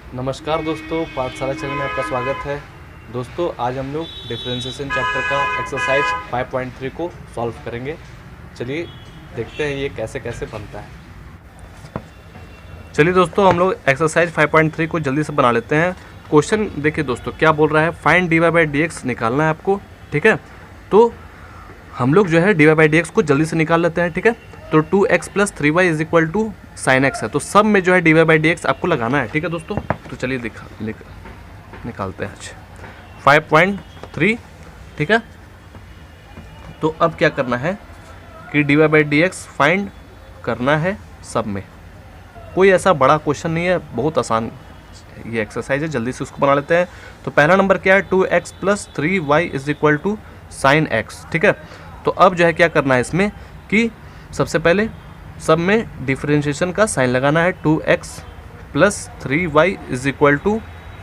नमस्कार दोस्तों, पाठशाला चैनल में आपका स्वागत है। दोस्तों आज हम लोग डिफरेंशिएशन चैप्टर का एक्सरसाइज 5.3 को सॉल्व करेंगे। चलिए देखते हैं ये कैसे कैसे बनता है। चलिए दोस्तों हम लोग एक्सरसाइज 5.3 को जल्दी से बना लेते हैं। क्वेश्चन देखिए दोस्तों क्या बोल रहा है, find dy by d x निकालना है आपको। ठीक है, तो हम लोग जो है dy बाई डी एक्स को जल्दी से निकाल लेते हैं। ठीक है, तो 2x plus 3y is equal to sine x है, तो सब में जो है dy बाई डी एक्स आपको लगाना है। ठीक है दोस्तों, तो चलिए निकालते हैं आज 5.3। ठीक है, तो अब क्या करना है कि dy by d x find करना है सब में। कोई ऐसा बड़ा क्वेश्चन नहीं है, बहुत आसान ये एक्सरसाइज है, जल्दी से उसको बना लेते हैं। तो पहला नंबर क्या है, 2x plus 3y is equal to sine x. ठीक है, तो अब जो है क्या करना है इसमें कि सबसे पहले सब में डिफरेंशिएशन का साइन लगाना है। 2x plus 3y is equal to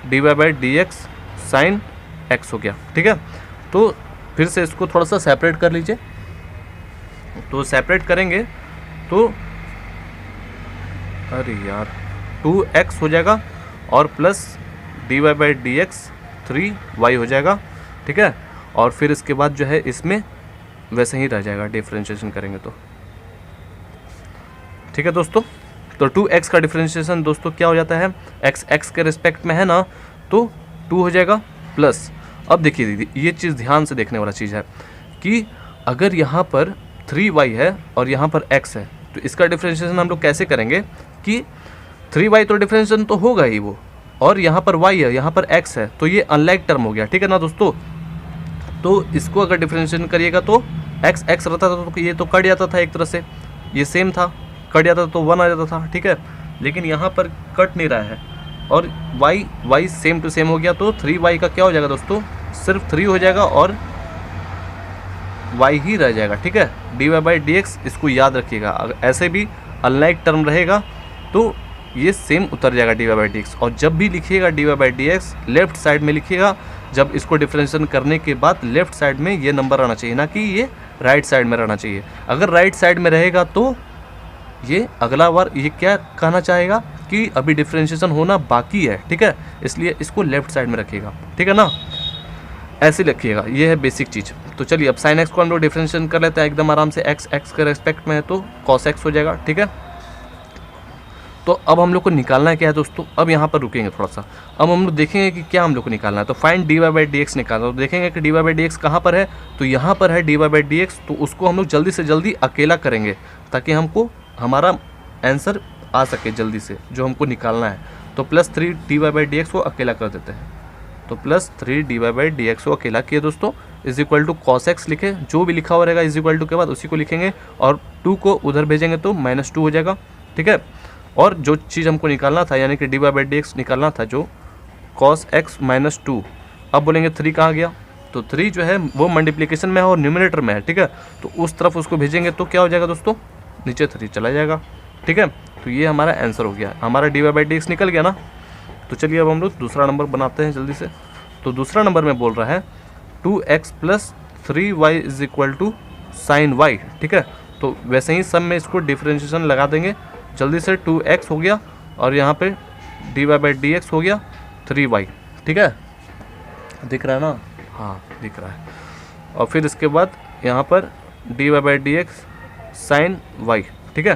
d y by d x sine x हो गया। ठीक है, तो फिर से इसको थोड़ा सा सेपरेट कर लीजिए। तो सेपरेट करेंगे तो अरे यार 2x हो जाएगा और plus d y by d x 3y हो जाएगा। ठीक है, और फिर इसके बाद जो है इसमें वैसे ही रह जाएगा डिफरेंशिएशन करेंगे तो। ठीक है दोस्तों, तो 2x का डिफरेंशिएशन दोस्तों क्या हो जाता है, x के रिस्पेक्ट में है ना, तो 2 हो जाएगा प्लस। अब देखिए दीदी ये चीज़ ध्यान से देखने वाला चीज़ है कि अगर यहाँ पर 3y है और यहाँ पर x है, तो इसका डिफरेंशिएशन हम लोग कैसे करेंगे कि 3y तो डिफरेंशिएशन तो होगा ही वो, और यहाँ पर y है, यहाँ पर x है, तो ये अनलाइक टर्म हो गया। ठीक है ना दोस्तों, तो इसको अगर डिफरेंशिएशन करिएगा तो x रहता था तो ये तो कट जाता था, एक तरह से ये सेम था, कट जाता तो 1 आ जाता था। ठीक है, लेकिन यहाँ पर कट नहीं रहा है और y सेम टू सेम हो गया, तो 3y का क्या हो जाएगा दोस्तों, सिर्फ 3 हो जाएगा और y ही रह जाएगा। ठीक है, dy बाई डी एक्स इसको याद रखिएगा, अगर ऐसे भी अनलाइक टर्म रहेगा तो ये सेम उतर जाएगा dy बाई डी एक्स। और जब भी लिखिएगा dy by d x left side में लिखिएगा, जब इसको डिफरेंशिएशन करने के बाद लेफ्ट साइड में ये नंबर आना चाहिए, ना कि ये राइट साइड में रहना चाहिए। अगर राइट साइड में रहेगा तो ये अगला बार ये क्या कहना चाहेगा कि अभी डिफरेंशिएशन होना बाकी है। ठीक है, इसलिए इसको लेफ्ट साइड में रखिएगा। ठीक है ना, ऐसे लिखिएगा, ये है बेसिक चीज़। तो चलिए अब साइन एक्स को हम लोग डिफरेंशिएशन कर लेते हैं एकदम आराम से। x के रेस्पेक्ट में है तो cos x हो जाएगा। ठीक है, तो अब हम लोग को निकालना है क्या है दोस्तों, अब यहाँ पर रुकेंगे थोड़ा सा। अब हम लोग देखेंगे कि क्या हम लोग को निकालना है। तो find dy by d x निकालना है, तो देखेंगे कि dy बाई डी एक्स कहाँ पर है, तो यहाँ पर है dy बाई डी एक्स। तो उसको हम लोग जल्दी से जल्दी अकेला करेंगे ताकि हमको हमारा आंसर आ सके जल्दी से जो हमको निकालना है। तो plus 3 dy by d x को अकेला कर देते हैं। तो plus 3 dy by d x को अकेला किए दोस्तों, is equal to cos x लिखे, जो भी लिखा हुआ रहेगा इज इक्वल टू के बाद उसी को लिखेंगे और 2 को उधर भेजेंगे तो -2 हो जाएगा। ठीक है, और जो चीज़ हमको निकालना था यानी कि dy बाई डी एक्स निकालना था जो cos x -2, अब बोलेंगे 3 कहाँ गया, तो 3 जो है वो मल्टीप्लिकेशन में है और न्यूमरेटर में है। ठीक है, तो उस तरफ उसको भेजेंगे तो क्या हो जाएगा दोस्तों, नीचे 3 चला जाएगा। ठीक है, तो ये हमारा आंसर हो गया, हमारा dy बाई डी एक्स निकल गया ना। तो चलिए अब हम लोग दूसरा नंबर बनाते हैं जल्दी से। तो दूसरा नंबर में बोल रहा है 2x plus 3y is equal to sine y। ठीक है, तो वैसे ही सब में इसको डिफरेंशिएशन लगा देंगे जल्दी से। 2x हो गया और यहाँ पे dy बाई डी एक्स हो गया 3y। ठीक है, दिख रहा है ना, हाँ दिख रहा है। और फिर इसके बाद यहाँ पर dy by d x sine y। ठीक है,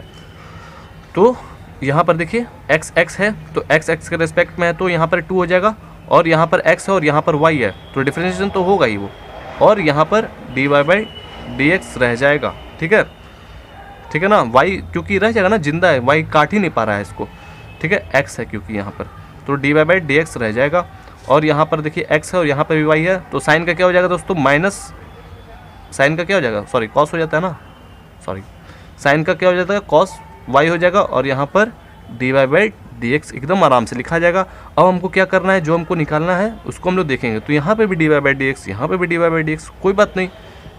तो यहाँ पर देखिए x है तो x के रेस्पेक्ट में है तो यहाँ पर 2 हो जाएगा, और यहाँ पर x है और यहाँ पर y है, तो डिफरेंशिएशन तो होगा ही वो, और यहाँ पर dy बाई डी एक्स रह जाएगा। ठीक है, ठीक है ना, y क्योंकि रह जाएगा ना, जिंदा है, y काट ही नहीं पा रहा है इसको। ठीक है, x है क्योंकि यहाँ पर, तो dy बाई डी एक्स रह जाएगा। और यहाँ पर देखिए x है और यहाँ पर भी y है, तो साइन का क्या हो जाएगा दोस्तों, माइनस साइन का क्या हो जाएगा, सॉरी कॉस हो जाता है ना, सॉरी साइन का क्या हो जाता है, कॉस y हो जाएगा, और यहाँ पर dy बाई डी एक्स एकदम आराम से लिखा जाएगा। अब हमको क्या करना है, जो हमको निकालना है उसको हम लोग देखेंगे। तो यहाँ पे भी dy बाई डी एक्स, यहाँ पे भी dy बाई डी एक्स, कोई बात नहीं,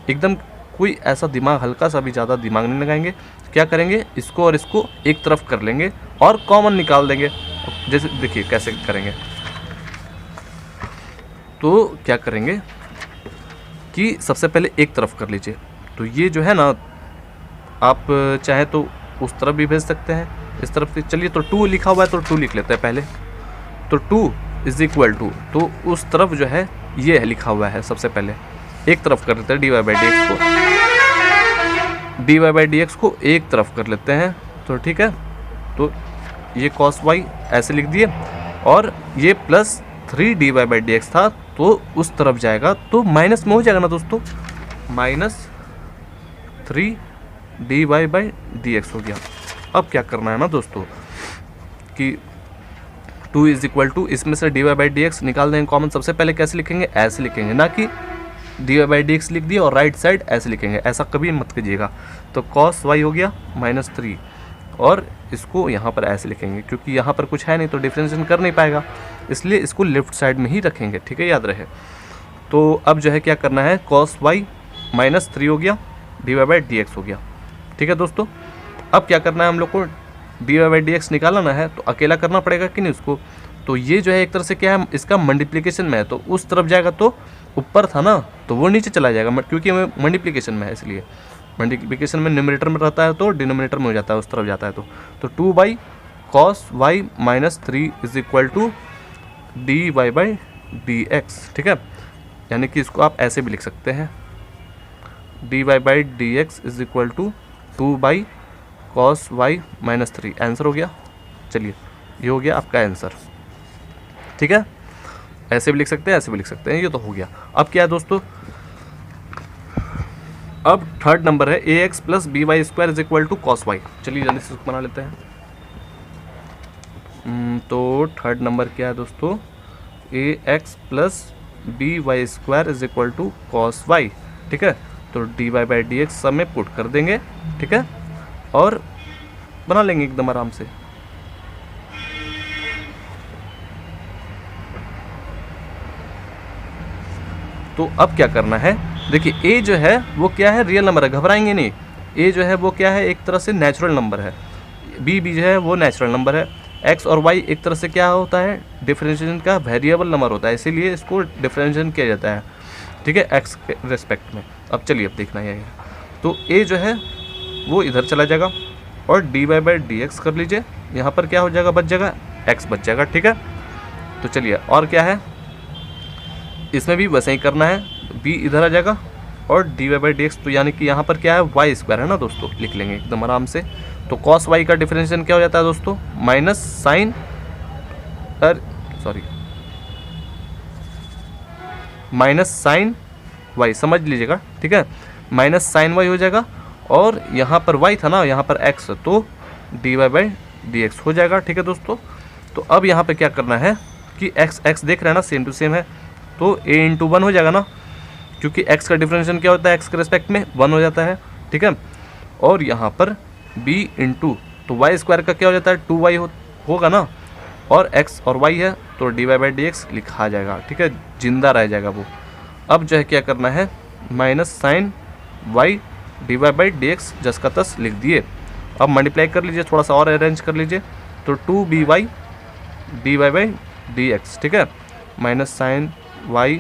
एकदम कोई ऐसा दिमाग हल्का सा भी ज़्यादा दिमाग नहीं लगाएंगे। क्या करेंगे, इसको और इसको एक तरफ कर लेंगे और कॉमन निकाल देंगे। जैसे देखिए कैसे करेंगे, तो क्या करेंगे कि सबसे पहले एक तरफ कर लीजिए। तो ये जो है ना, आप चाहे तो उस तरफ भी भेज सकते हैं, इस तरफ से। चलिए तो 2 लिखा हुआ है तो 2 लिख लेते हैं पहले। तो 2 इज इक्वल टू, तो उस तरफ जो है ये है लिखा हुआ है, सबसे पहले एक तरफ कर लेते हैं dy बाई डी एक्स को एक तरफ कर लेते हैं। तो ठीक है, तो ये cos y ऐसे लिख दिए, और ये plus 3dy by d x था तो उस तरफ जाएगा तो माइनस में हो जाएगा ना दोस्तों, -3dy बाई डी एक्स हो गया। अब क्या करना है ना दोस्तों कि 2 इज इक्वल टू, इसमें से dy बाई डी एक्स निकाल देंगे कॉमन। सबसे पहले कैसे लिखेंगे, ऐसे लिखेंगे, ना कि dy बाई डी एक्स लिख दिया और राइट साइड ऐसे लिखेंगे, ऐसा कभी मत कीजिएगा। तो cos y हो गया -3, और इसको यहाँ पर ऐसे लिखेंगे क्योंकि यहाँ पर कुछ है नहीं तो डिफरेंशिएशन कर नहीं पाएगा, इसलिए इसको लेफ्ट साइड में ही रखेंगे। ठीक है, याद रहे। तो अब जो है क्या करना है, cos y -3 हो गया, dy बाई डी एक्स हो गया। ठीक है दोस्तों, अब क्या करना है हम लोग को, dy बाई डी एक्स निकालना है तो अकेला करना पड़ेगा कि नहीं उसको। तो ये जो है एक तरह से क्या है, इसका मल्टीप्लिकेशन में है, तो उस तरफ जाएगा तो ऊपर था ना तो वो नीचे चला जाएगा, क्योंकि मल्टीप्लिकेशन में है, इसलिए मल्टीप्लिकेशन में न्यूमरेटर में रहता है तो डिनोमिनेटर में हो जाता है, उस तरफ जाता है। तो 2 by cos y -3 is equal to dy by d x. ठीक है, यानी कि इसको आप ऐसे भी लिख सकते हैं, dy by d x is equal to 2 by cos y -3। Answer हो गया। चलिए, ये हो गया आपका आंसर। ठीक है, ऐसे भी लिख सकते हैं, ऐसे भी लिख सकते हैं, ये तो हो गया। अब क्या है दोस्तों, अब थर्ड नंबर है ax plus b y square is equal to cos y। चलिए जल्दी से बना लेते हैं। तो थर्ड नंबर क्या है दोस्तों, ax plus b y square is equal to cos y। ठीक है, तो dy बाई डी एक्स सब में पुट कर देंगे। ठीक है, और बना लेंगे एकदम आराम से। तो अब क्या करना है, देखिए a जो है वो क्या है, रियल नंबर है, घबराएंगे नहीं। a जो है वो क्या है, एक तरह से नेचुरल नंबर है। b भी जो है वो नेचुरल नंबर है। x और y एक तरह से क्या होता है, डिफरेंशिएशन का वेरिएबल नंबर होता है, इसीलिए इसको डिफरेंशिएशन किया जाता है। ठीक है, x के रिस्पेक्ट में। अब चलिए अब देखना है, तो a जो है वो इधर चला जाएगा और dy बाई डी एक्स कर लीजिए, यहाँ पर क्या हो जाएगा, बच जाएगा x बच जाएगा। ठीक है, तो चलिए और क्या है, इसमें भी वैसे ही करना है, b इधर आ जाएगा और dy बाई डी एक्स, तो यानी कि यहाँ पर क्या है, y स्क्वायर है ना दोस्तों, लिख लेंगे एकदम आराम से। तो cos y का डिफरेंशिएशन क्या हो जाता है दोस्तों, माइनस साइन y, समझ लीजिएगा। ठीक है, माइनस साइन y हो जाएगा, और यहाँ पर y था ना, यहाँ पर x, तो dy बाई डी एक्स हो जाएगा। ठीक है दोस्तों, तो अब यहाँ पे क्या करना है कि x देख रहे हैं ना, सेम टू सेम है, तो a इंटू 1 हो जाएगा ना, क्योंकि x का डिफरेंशिएशन क्या होता है, x के रिस्पेक्ट में 1 हो जाता है। ठीक है, और यहाँ पर b इंटू, तो y स्क्वायर का क्या हो जाता है, 2y होगा ना, और x और y है तो dy बाई डी एक्स लिखा जाएगा। ठीक है, जिंदा रह जाएगा वो। अब जो है क्या करना है, minus sine y dy by d x जस का तस लिख दिए। अब मल्टीप्लाई कर लीजिए, थोड़ा सा और अरेंज कर लीजिए, तो 2by dy by d x. ठीक है, minus sine y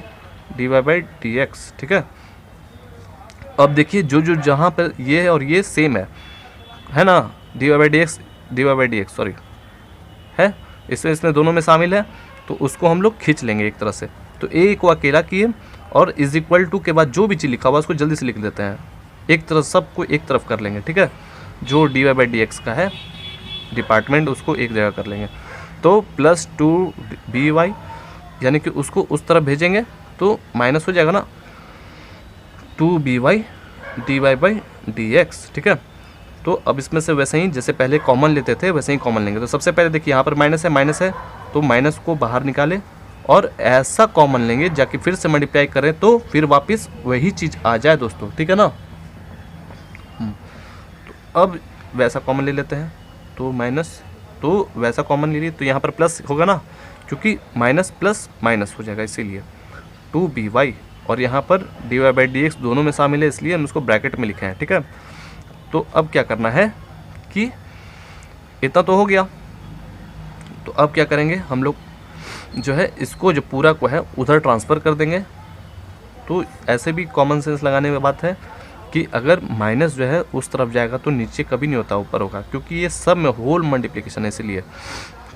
dy by d x. ठीक है, अब देखिए जो जहाँ पर ये है और ये सेम है ना, dy by d x sorry है, इसमें दोनों में शामिल है, तो उसको हम लोग खींच लेंगे एक तरह से। तो a को अकेला किए और इज इक्वल टू के बाद जो भी चीज़ लिखा हुआ उसको जल्दी से लिख देते हैं, एक तरफ सबको एक तरफ कर लेंगे। ठीक है, जो dy बाई डी एक्स का है डिपार्टमेंट उसको एक जगह कर लेंगे, तो प्लस 2by, यानी कि उसको उस तरफ भेजेंगे तो माइनस हो जाएगा ना, 2by dy by d x. ठीक है, तो अब इसमें से वैसे ही जैसे पहले कॉमन लेते थे वैसे ही कॉमन लेंगे। तो सबसे पहले देखिए यहाँ पर माइनस है, तो माइनस को बाहर निकालें और ऐसा कॉमन लेंगे, जाके फिर से मल्टीप्लाई करें तो फिर वापस वही चीज़ आ जाए दोस्तों। ठीक है ना, तो अब वैसा कॉमन ले लेते हैं, तो माइनस, तो वैसा कॉमन ले लिए तो यहाँ पर प्लस होगा ना, क्योंकि माइनस प्लस माइनस हो जाएगा, इसीलिए 2by, और यहाँ पर dy बाई डी एक्स दोनों में शामिल है, इसलिए हम उसको ब्रैकेट में लिखे हैं। ठीक है, तो अब क्या करना है कि इतना तो हो गया, तो अब क्या करेंगे हम लोग, जो है इसको जो पूरा को है उधर ट्रांसफ़र कर देंगे। तो ऐसे भी कॉमन सेंस लगाने की बात है कि अगर माइनस जो है उस तरफ जाएगा तो नीचे कभी नहीं होता, ऊपर होगा, क्योंकि ये सब में होल मल्टीप्लिकेशन है, इसीलिए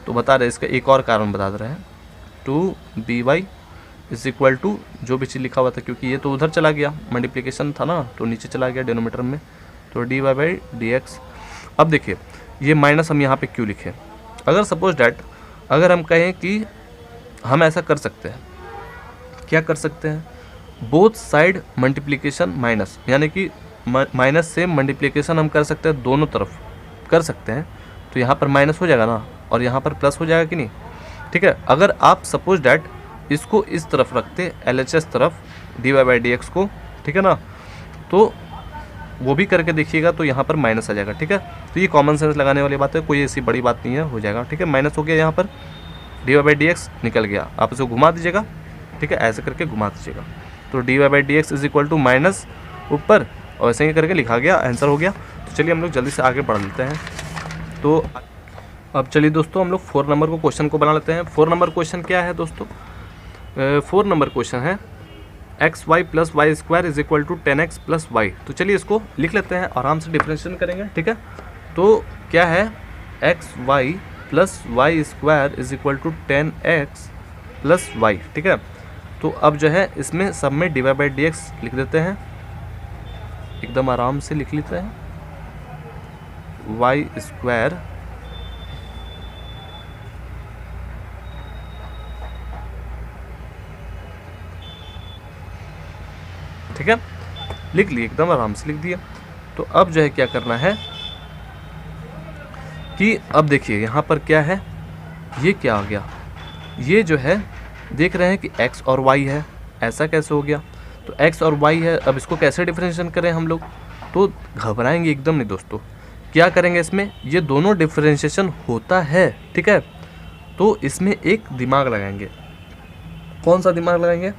तो बता रहे इसका एक और कारण बता दे रहे हैं, 2by इज इक्वल टू जो भी चीज़ लिखा हुआ था, क्योंकि ये तो उधर चला गया, मल्टीप्लिकेशन था ना तो नीचे चला गया डिनोमीटर में, तो dy/dx। अब देखिए ये माइनस हम यहाँ पे क्यों लिखे, अगर सपोज डैट अगर हम कहें कि हम ऐसा कर सकते हैं, क्या कर सकते हैं, बोथ साइड मल्टीप्लिकेशन माइनस, यानी कि माइनस से मल्टीप्लिकेशन हम कर सकते हैं, दोनों तरफ कर सकते हैं, तो यहाँ पर माइनस हो जाएगा ना और यहाँ पर प्लस हो जाएगा कि नहीं। ठीक है, अगर आप सपोज डैट इसको इस तरफ रखते LHS तरफ dy/dx को, ठीक है ना, तो वो भी करके देखिएगा तो यहाँ पर माइनस आ जाएगा। ठीक है, तो ये कॉमन सेंस लगाने वाली बात है, कोई ऐसी बड़ी बात नहीं है, हो जाएगा। ठीक है, माइनस हो गया, यहाँ पर dy/dx निकल गया, आप इसे घुमा दीजिएगा। ठीक है, ऐसे करके घुमा दीजिएगा, तो dy/dx is equal to minus ऊपर, और ऐसे ही करके लिखा गया, आंसर हो गया। तो चलिए हम लोग जल्दी से आगे बढ़ लेते हैं। तो अब चलिए दोस्तों हम लोग 4 नंबर को क्वेश्चन को बना लेते हैं। 4 नंबर क्वेश्चन क्या है दोस्तों, 4 नंबर क्वेश्चन है xy plus y square is equal to 10x plus y. तो चलिए इसको लिख लेते हैं, आराम से डिफ्रेंशिएशन करेंगे। ठीक है, तो क्या है xy plus y square is equal to 10x plus y. ठीक है, तो अब जो है इसमें सब में dy/dx लिख देते हैं, एकदम आराम से लिख लेते हैं, वाई स्क्वायर ठीक है, लिख लिए, एकदम आराम से लिख दिया। तो अब जो है क्या करना है कि अब देखिए यहाँ पर क्या है, ये क्या आ गया, ये जो है देख रहे हैं कि x और y है, ऐसा कैसे हो गया, तो x और y है, अब इसको कैसे डिफरेंशिएशन करें हम लोग, तो घबराएंगे एकदम नहीं दोस्तों, क्या करेंगे इसमें, ये दोनों डिफरेंशिएशन होता है। ठीक है, तो इसमें एक दिमाग लगाएंगे, कौन सा दिमाग लगाएंगे,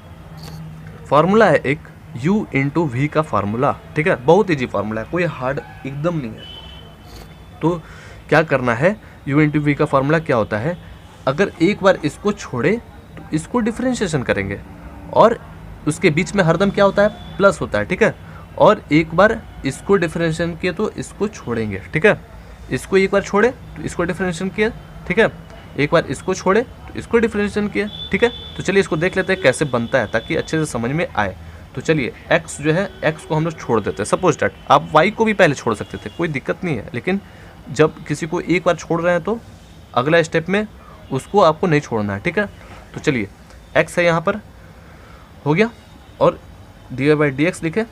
फार्मूला है एक u इंटू वी का फार्मूला। ठीक है, बहुत ईजी फार्मूला है, कोई हार्ड एकदम नहीं है। तो क्या करना है, u इंटू वी का फार्मूला क्या होता है, अगर एक बार इसको छोड़े तो इसको डिफरेंशिएशन करेंगे, और उसके बीच में हरदम क्या होता है, प्लस होता है। ठीक है, और एक बार इसको डिफरेंशिएशन किए तो इसको छोड़ेंगे। ठीक है, इसको एक बार छोड़े तो इसको डिफरेंशिएशन किए। ठीक है, एक बार इसको छोड़े तो इसको डिफरेंशिएशन किए। ठीक है, तो चलिए इसको देख लेते हैं कैसे बनता है, ताकि अच्छे से समझ में आए। तो चलिए x जो है, x को हम लोग छोड़ देते हैं, सपोज डैट आप y को भी पहले छोड़ सकते थे, कोई दिक्कत नहीं है, लेकिन जब किसी को एक बार छोड़ रहे हैं तो अगला स्टेप में उसको आपको नहीं छोड़ना है। ठीक है, तो चलिए x है यहाँ पर, हो गया, और dy/dx लिखे,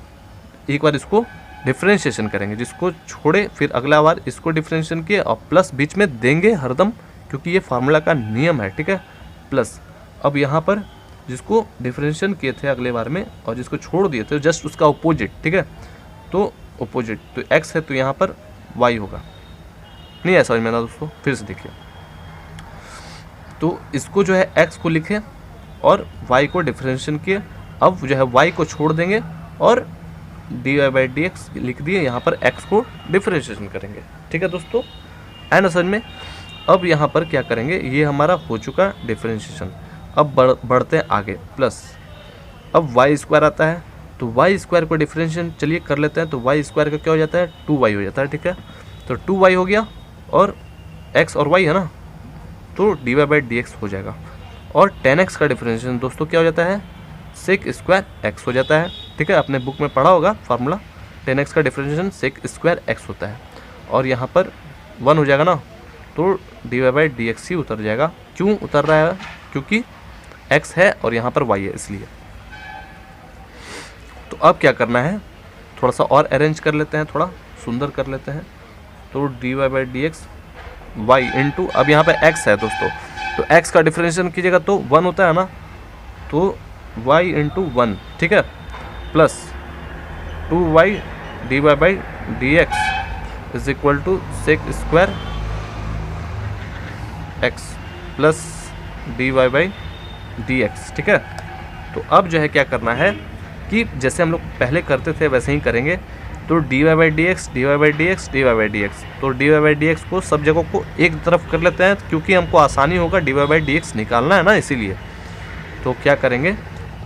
एक बार इसको डिफरेंशिएशन करेंगे, जिसको छोड़े फिर अगला बार इसको डिफरेंशिएशन किए और प्लस बीच में देंगे हरदम, क्योंकि ये फार्मूला का नियम है। ठीक है, प्लस अब यहाँ पर जिसको डिफरेंशिएशन किए थे अगले बार में और जिसको छोड़ दिए थे जस्ट उसका अपोजिट। ठीक है, तो अपोजिट तो x है तो यहाँ पर y होगा, नहीं ऐसा समझ में ना दोस्तों, फिर से देखिए, तो इसको जो है x को लिखे और y को डिफरेंशिएशन किए, अब जो है y को छोड़ देंगे और dy/dx लिख दिए, यहाँ पर x को डिफरेंशिएशन करेंगे। ठीक है दोस्तों, है ना समझ में। अब यहाँ पर क्या करेंगे, ये हमारा हो चुका डिफरेंशिएशन, अब बढ़ते हैं आगे, प्लस अब वाई स्क्वायर आता है, तो वाई स्क्वायर को डिफरेंशिएशन चलिए कर लेते हैं, तो वाई स्क्वायर का क्या हो जाता है, 2y हो जाता है। ठीक है, तो 2y हो गया, और x और y है ना, तो dy/dx हो जाएगा, और 10x का डिफरेंशिएशन दोस्तों क्या हो जाता है, सेक स्क्वायर x हो जाता है। ठीक है, अपने बुक में पढ़ा होगा फार्मूला, 10x का डिफरेंशिएशन सेक स्क्वायर x होता है, और यहाँ पर 1 हो जाएगा ना, तो dy/dx ही उतर जाएगा। क्यों उतर रहा है, क्योंकि x है और यहाँ पर y है, इसलिए। तो अब क्या करना है, थोड़ा सा और अरेंज कर लेते हैं, थोड़ा सुंदर कर लेते हैं, तो dy/dx y इंटू, अब यहाँ पे x है दोस्तों, तो x का डिफरेंशिएशन कीजिएगा तो 1 होता है ना, तो y इंटू 1। ठीक है, plus 2y dy/dx is equal to sec square x plus dy/dx। ठीक है, तो अब जो है क्या करना है कि जैसे हम लोग पहले करते थे वैसे ही करेंगे, तो dy/dx dy/dx dy/dx, तो dy/dx को सब जगहों को एक तरफ कर लेते हैं, क्योंकि हमको आसानी होगा dy/dx निकालना है ना, इसीलिए। तो क्या करेंगे,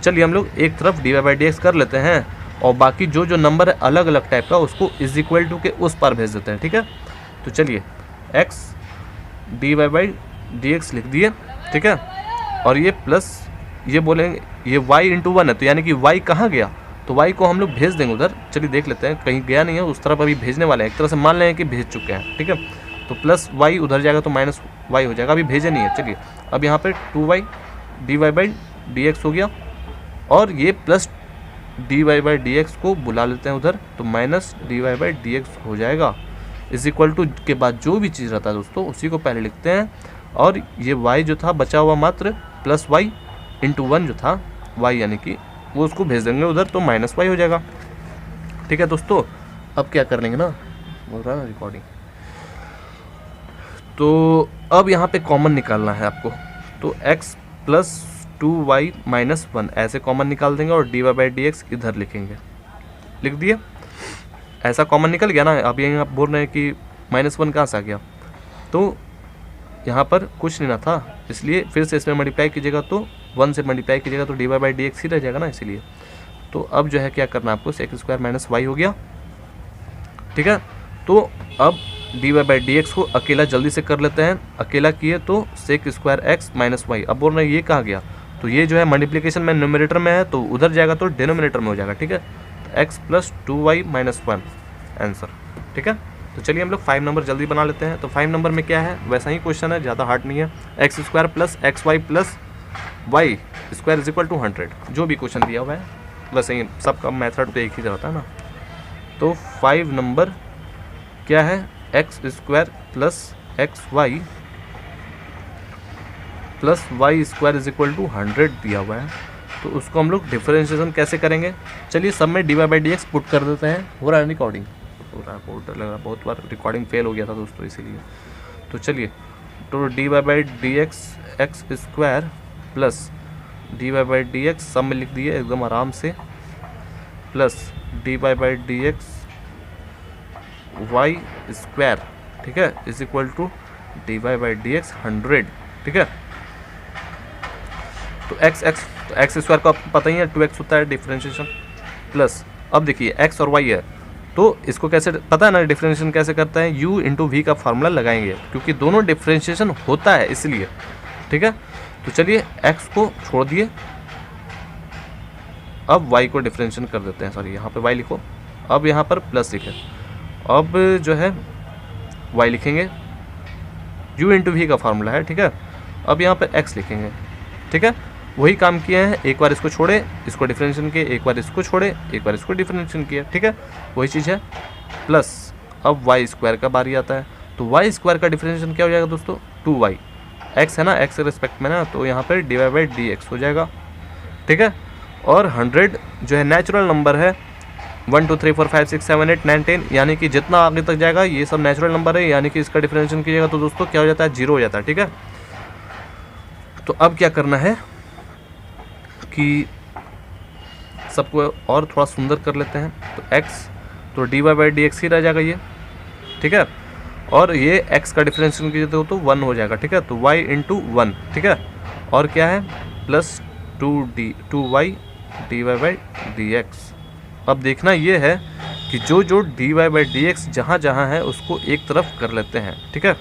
चलिए हम लोग एक तरफ dy/dx कर लेते हैं, और बाकी जो जो नंबर है अलग अलग टाइप का उसको इज इक्वल टू के उस पर भेज देते हैं। ठीक है, तो चलिए x dx लिख दिए, ठीक है। और ये प्लस, ये बोलेंगे ये y इंटू 1 है, तो यानी कि y कहाँ गया, तो y को हम लोग भेज देंगे उधर। चलिए देख लेते हैं, कहीं गया नहीं है उस तरफ, अभी भेजने वाले हैं, एक तरह से मान लें कि भेज चुके हैं, ठीक है। तो प्लस y उधर जाएगा तो माइनस y हो जाएगा, अभी भेजे नहीं है। चलिए अब यहाँ पे 2y dy बाई dx हो गया, और ये प्लस dy बाई dx को बुला लेते हैं उधर, तो माइनस dy बाई dx हो जाएगा। इज इक्वल टू के बाद जो भी चीज़ रहता है दोस्तों उसी को पहले लिखते हैं, और ये y जो था बचा हुआ मात्र प्लस y इंटू 1 जो था y यानी कि वो उसको भेज देंगे उधर, तो माइनस y हो जाएगा, ठीक है दोस्तों। अब क्या कर लेंगे ना, बोल रहा है ना रिकॉर्डिंग, तो अब यहाँ पे कॉमन निकालना है आपको, तो x प्लस 2y माइनस 1 ऐसे कॉमन निकाल देंगे, और dy बाई dx इधर लिखेंगे, लिख दिए, ऐसा कॉमन निकल गया ना। अब ये आप बोल रहे हैं कि माइनस 1 कहाँ से आ गया, तो यहाँ पर कुछ नहीं ना था, इसलिए फिर से इसमें मल्टीप्लाई कीजिएगा तो 1 से मल्टीप्लाई कीजिएगा तो dy बाई dx ही रह जाएगा ना, इसीलिए। तो अब जो है क्या करना है आपको, सेक स्क्वायर माइनस y हो गया, ठीक है। तो अब dy बाई dx को अकेला जल्दी से कर लेते हैं, अकेला किए तो sec square x minus y. अब बोल रहे हैं ये कहाँ गया, तो ये जो है मल्टीप्लिकेशन में न्यूमरेटर में है, तो उधर जाएगा तो डिनोमिनेटर में हो जाएगा, ठीक है। तो x plus 2y minus 1 answer, ठीक है। तो चलिए हम लोग 5 नंबर जल्दी बना लेते हैं। तो 5 नंबर में क्या है, वैसा ही क्वेश्चन है, ज़्यादा हार्ड नहीं है। X square plus x y plus y square is equal to 100, जो भी क्वेश्चन दिया हुआ है वैसे ही, सबका मेथड तो एक ही रहता है ना। तो 5 नंबर क्या है, x square plus x y plus y square is equal to 100 दिया हुआ है, तो उसको हम लोग डिफरेंशिएशन कैसे करेंगे। चलिए सब में d y by d x put कर देते हैं। हो रहा है रिकॉर्डिंग, हो रहा है, बहुत डर लग रहा है, बहुत बार रिकॉर्डिंग फेल हो गया था दोस्तों इसीलिए। तो चलिए, तो d y by d x x square plus d y by d x सब में लिख दिए एकदम आराम से, plus d y by d x y square, ठीक है, is equal to d y by d x 100, ठीक है। तो एक्स स्क्वायर को आपको पता ही है 2x होता है डिफरेंशिएशन, प्लस अब देखिए x और y है, तो इसको कैसे पता है ना डिफरेंशिएशन कैसे करता है, u इंटू वी का फार्मूला लगाएंगे, क्योंकि दोनों डिफरेंशिएशन होता है इसलिए, ठीक है। तो चलिए x को छोड़ दिए, अब y को डिफरेंशिएशन कर देते हैं, सॉरी यहाँ पे y लिखो, अब यहाँ पर प्लस लिखे, अब जो है y लिखेंगे, u इंटू वी का फार्मूला है, ठीक है। अब यहाँ पर x लिखेंगे, ठीक है। वही काम किए हैं, एक बार इसको छोड़े, इसको डिफरेंशिएशन किए, एक बार इसको छोड़े, एक बार इसको डिफरेंशिएशन किया, ठीक है, वही चीज़ है। प्लस अब वाई स्क्वायर का बारी आता है, तो वाई स्क्वायर का डिफरेंशिएशन क्या हो जाएगा दोस्तों, 2y, एक्स है ना, एक्स के रिस्पेक्ट में ना, तो यहाँ पर d y by d x हो जाएगा, ठीक है। और 100 जो है नेचुरल नंबर है, 1 2 3 4 5 6 7 8 9 10, यानी कि जितना आगे तक जाएगा ये सब नेचुरल नंबर है, यानी कि इसका डिफरेंशिएशन कीजिएगा तो दोस्तों क्या हो जाता है, 0 हो जाता है, ठीक है। तो अब क्या करना है कि सबको और थोड़ा सुंदर कर लेते हैं, तो x तो d y by d x ही रह जाएगा ये, ठीक है। और ये x का डिफरेंशिएशन कीजिए तो 1 हो जाएगा, ठीक है। तो y इंटू 1, ठीक है, और क्या है plus 2y d y by d x. अब देखना ये है कि जो d y by d x जहाँ जहाँ है उसको एक तरफ कर लेते हैं, ठीक है।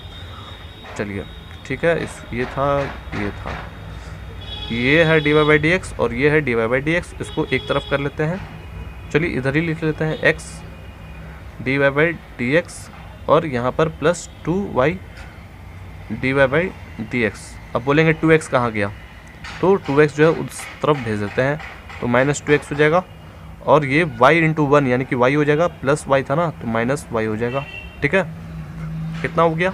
चलिए ठीक है, ये था, ये है d y by d x और ये है d y by d x, इसको एक तरफ कर लेते हैं। चलिए इधर ही लिख लेते हैं x d y by d x, और यहाँ पर plus 2y d y by d x. अब बोलेंगे 2x कहाँ गया, तो 2x जो है उस तरफ भेज देते हैं, तो माइनस 2x हो जाएगा, और ये y इंटू 1 यानी कि y हो जाएगा, प्लस y था ना तो माइनस y हो जाएगा, ठीक है। कितना हो गया,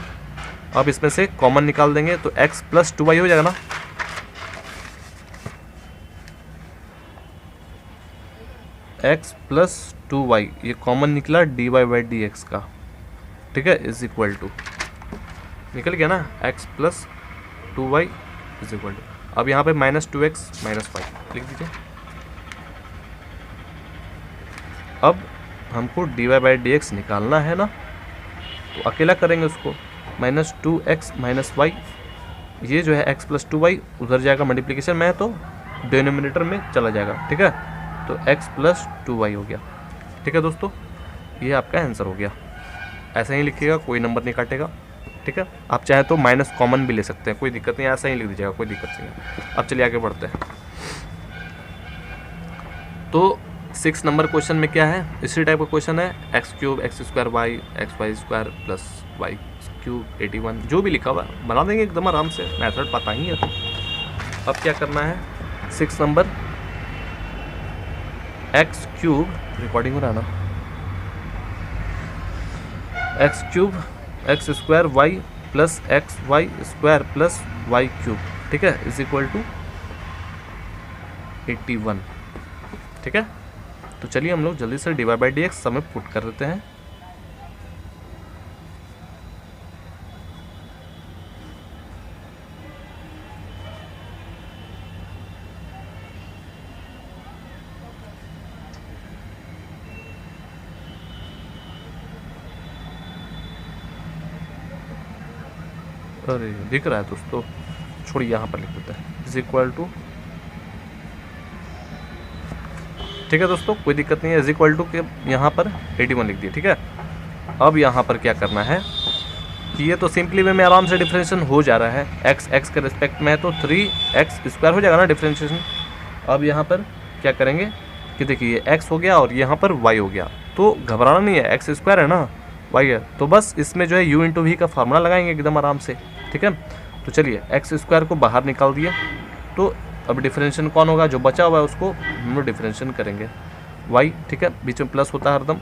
अब इसमें से कॉमन निकाल देंगे, तो x प्लस 2y हो जाएगा ना, x प्लस 2y, ये कॉमन निकला d y by d x का, ठीक है, इज इक्वल टू, निकल गया ना, x plus 2y is equal to, अब यहाँ पे माइनस 2x माइनस 5 लिख दीजिए। अब हमको d y by d x निकालना है ना, तो अकेला करेंगे उसको, माइनस 2x माइनस वाई, ये जो है x प्लस 2y उधर जाएगा, मल्टीप्लिकेशन में है तो डिनोमिनेटर में चला जाएगा, ठीक है। तो x प्लस 2y हो गया, ठीक है दोस्तों, ये आपका आंसर हो गया। ऐसे ही लिखिएगा, कोई नंबर नहीं काटेगा। ठीक है। आप चाहे तो माइनस कॉमन भी ले सकते हैं, कोई दिक्कत नहीं, ऐसा ही लिख दीजिएगा, कोई दिक्कत नहीं है। अब चलिए आगे बढ़ते हैं। तो 6 नंबर क्वेश्चन में क्या है, इसी टाइप का क्वेश्चन है, x cube x square y x y square plus y cube 81, जो भी लिखा हुआ बना देंगे एकदम आराम से, मेथड पता ही है। अब क्या करना है, 6 नंबर एक्स क्यूब, रिकॉर्डिंग हो रहा है ना, x cube x square y plus x y square plus y cube, ठीक है, इज इक्वल टू 81, ठीक है। तो चलिए हम लोग जल्दी से डिवाइड बाई डी एक्स सब में पुट कर देते हैं। अरे दिख रहा है दोस्तों, छोड़िए यहाँ पर लिख देते हैं, इज इक्वल टू, ठीक है दोस्तों, कोई दिक्कत नहीं है, इज इक्वल टू के यहाँ पर 81 लिख दिए, ठीक है। अब यहाँ पर क्या करना है कि ये तो सिंपली वे में आराम से डिफरेंशिएशन हो जा रहा है, एक्स एक्स के रिस्पेक्ट में है तो 3x स्क्वायर हो जाएगा ना डिफरेंशिएशन। अब यहाँ पर क्या करेंगे कि देखिए ये x हो गया और यहाँ पर y हो गया, तो घबराना नहीं है, एक्स स्क्वायर है ना, y है, तो बस इसमें जो है u इंटू वी का फार्मूला लगाएंगे एकदम आराम से, ठीक है। तो चलिए एक्स स्क्वायर को बाहर निकाल दिया, तो अब डिफरेंशिएशन कौन होगा, जो बचा हुआ है उसको हम लोग डिफरेंशिएशन करेंगे, y, ठीक है, बीच में प्लस होता है हरदम,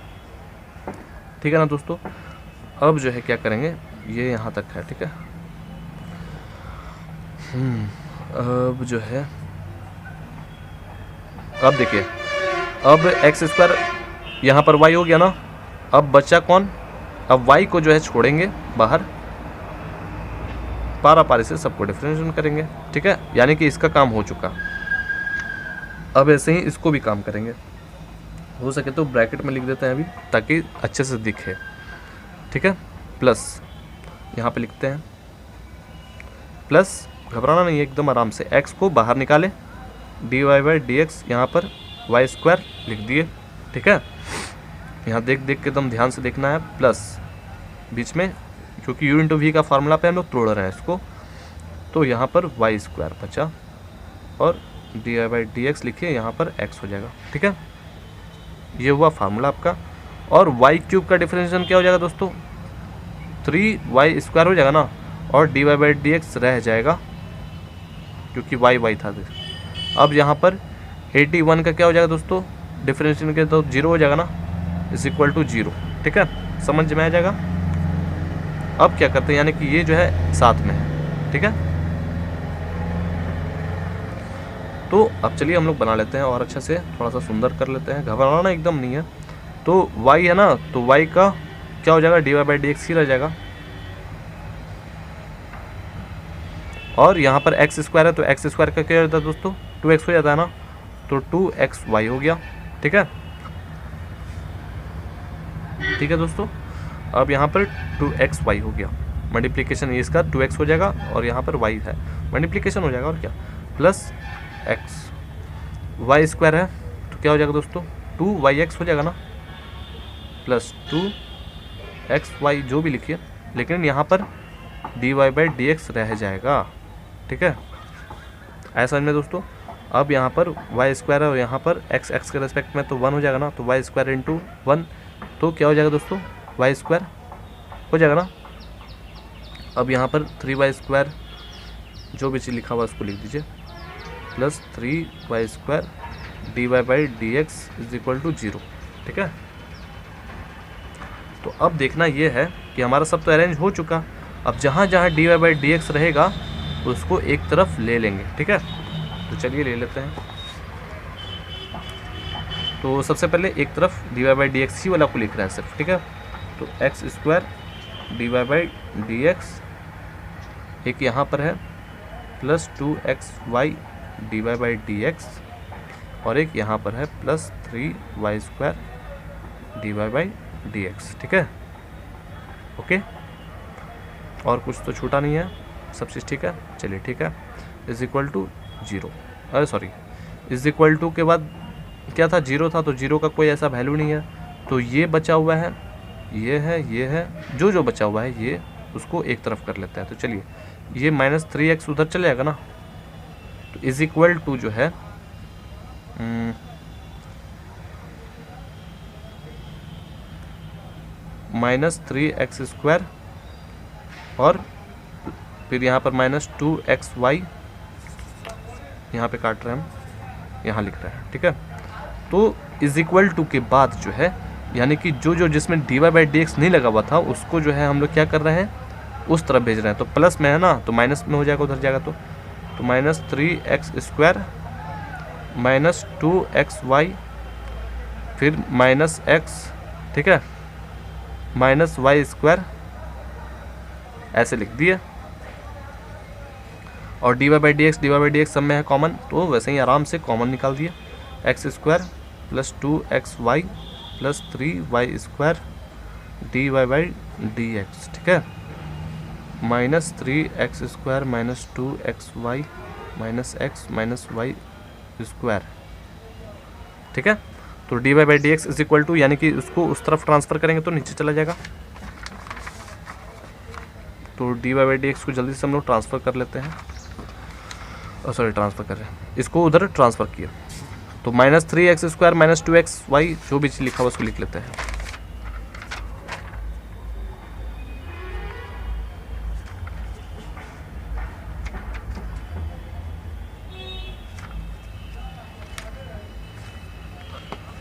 ठीक है ना दोस्तों। अब जो है क्या करेंगे, ये यहाँ तक है, ठीक है। अब जो है, अब देखिए, अब एक्स स्क्वायर यहाँ पर y हो गया ना, अब बचा कौन, अब y को जो है छोड़ेंगे बाहर, पारा पारी से सबको डिफरेंशिएशन करेंगे, ठीक है, यानी कि इसका काम हो चुका। अब ऐसे ही इसको भी काम करेंगे, हो सके तो ब्रैकेट में लिख देते हैं अभी ताकि अच्छे से दिखे, ठीक है, प्लस यहाँ पे लिखते हैं प्लस, घबराना नहीं है, एकदम आराम से, x को बाहर निकाले, d y by d x, यहाँ पर वाई स्क्वायर लिख दिए, ठीक है। यहाँ देख देख के एकदम ध्यान से देखना है, प्लस बीच में क्योंकि u इंटू वी का फार्मूला पे हम लोग तोड़ रहे हैं इसको, तो यहाँ पर वाई स्क्वायर बचा और d y by d x लिखिए, यहाँ पर x हो जाएगा, ठीक है। ये हुआ फार्मूला आपका। और वाई क्यूब का डिफरेंशिएशन क्या हो जाएगा दोस्तों, 3y स्क्वायर हो जाएगा ना, और d y by d x रह जाएगा क्योंकि y था। अब यहाँ पर 81 का क्या हो जाएगा दोस्तों, डिफरेंशिएशन के तो 0 हो जाएगा ना, इज इक्वल टू 0, ठीक है, समझ में आ जाएगा। अब क्या करते हैं, यानी कि ये जो है साथ में है, ठीक है। तो अब चलिए हम लोग बना लेते हैं और अच्छे से थोड़ा सा सुंदर कर लेते हैं, घबराना एकदम नहीं है। तो y है ना, तो y का क्या हो जाएगा, d y by d x ही रह जाएगा, और यहाँ पर एक्स स्क्वायर है तो एक्स स्क्वायर का क्या रहता है दोस्तों, 2x हो जाता है ना, तो 2xy हो गया, ठीक है, ठीक है दोस्तों। अब यहाँ पर 2xy हो गया, मल्टीप्लिकेशन इसका 2x हो जाएगा और यहाँ पर y है, मल्टीप्लिकेशन हो जाएगा और क्या, प्लस x, y स्क्वायर है तो क्या हो जाएगा दोस्तों, 2yx हो जाएगा ना, प्लस 2xy जो भी लिखिए, लेकिन यहाँ पर dy बाई डी एक्स रह जाएगा, ठीक है, ऐसा समझ में दोस्तों। अब यहाँ पर y स्क्वायर है और यहाँ पर x के रेस्पेक्ट में तो 1 हो जाएगा ना, तो y स्क्वायर इंटू 1 तो क्या हो जाएगा दोस्तों, y स्क्वायर हो जाएगा ना। अब यहाँ पर 3y स्क्वायर जो भी चीज़ लिखा हुआ उसको लिख दीजिए, plus 3y square d y by d x is equal to 0, ठीक है। तो अब देखना ये है कि हमारा सब तो अरेंज हो चुका, अब जहाँ जहाँ d y by d x रहेगा उसको एक तरफ ले लेंगे, ठीक है। तो चलिए ले लेते हैं। तो सबसे पहले एक तरफ d y by d x ही वाला को लिख रहे हैं सिर्फ, ठीक है। तो x square d y by d x एक यहाँ पर है, plus 2xy d y by d x, और एक यहाँ पर है plus 3y square d y by d x, ठीक है, ओके। और कुछ तो छूटा नहीं है, सब चीज़ ठीक है, चलिए ठीक है, इज इक्वल टू 0, अरे सॉरी, इज इक्वल टू के बाद क्या था, 0 था, तो 0 का कोई ऐसा वैल्यू नहीं है, तो ये बचा हुआ है, ये है, ये है, जो जो बचा हुआ है ये उसको एक तरफ कर लेते हैं। तो चलिए ये -3x उधर चले जाएगा ना, तो इज इक्वल टू जो है -3x² और फिर यहाँ पर -2xy, यहाँ पे काट रहे हैं हम, यहाँ लिख रहे हैं, ठीक है। तो इज इक्वल टू के बाद जो है यानी कि जो जिसमें dy/dx नहीं लगा हुआ था उसको जो है हम लोग क्या कर रहे हैं, उस तरफ भेज रहे हैं। तो प्लस में है ना, तो माइनस में हो जाएगा उधर जाएगा, तो -3x² -2xy फिर -x, ठीक है, -y², ऐसे लिख दिए। और dy/dx सब में है कॉमन, तो वैसे ही आराम से कॉमन निकाल दिए। x² + 2xy + 3y² dy/dx, ठीक है, -3x² - 2xy - x - y², ठीक है। तो dy/dx इज इक्वल टू, यानी कि उसको उस तरफ ट्रांसफर करेंगे तो नीचे चला जाएगा। तो dy/dx को जल्दी से हम लोग ट्रांसफर कर लेते हैं, सॉरी ट्रांसफर कर रहे हैं, इसको उधर ट्रांसफर किया। तो -3x² - 2xy जो भी चीज़ लिखा हुआ उसको लिख लेते हैं।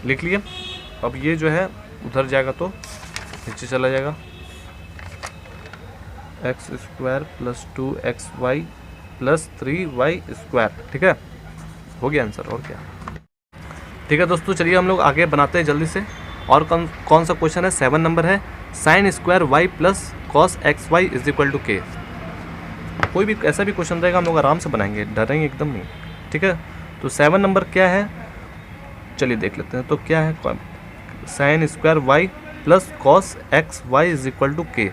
लिख लिए। अब ये जो है उधर जाएगा तो नीचे चला जाएगा, x² + 2xy + 3y², ठीक है, हो गया आंसर। और क्या, ठीक है दोस्तों, चलिए हम लोग आगे बनाते हैं जल्दी से। और कौन सा क्वेश्चन है, 7 नंबर है, sin² y + cos xy = k। कोई भी ऐसा भी क्वेश्चन रहेगा हम लोग आराम से बनाएंगे, डरेंगे एकदम नहीं, ठीक है। तो 7 नंबर क्या है, चलिए देख लेते हैं। तो क्या है, sin² y + cos xy = k।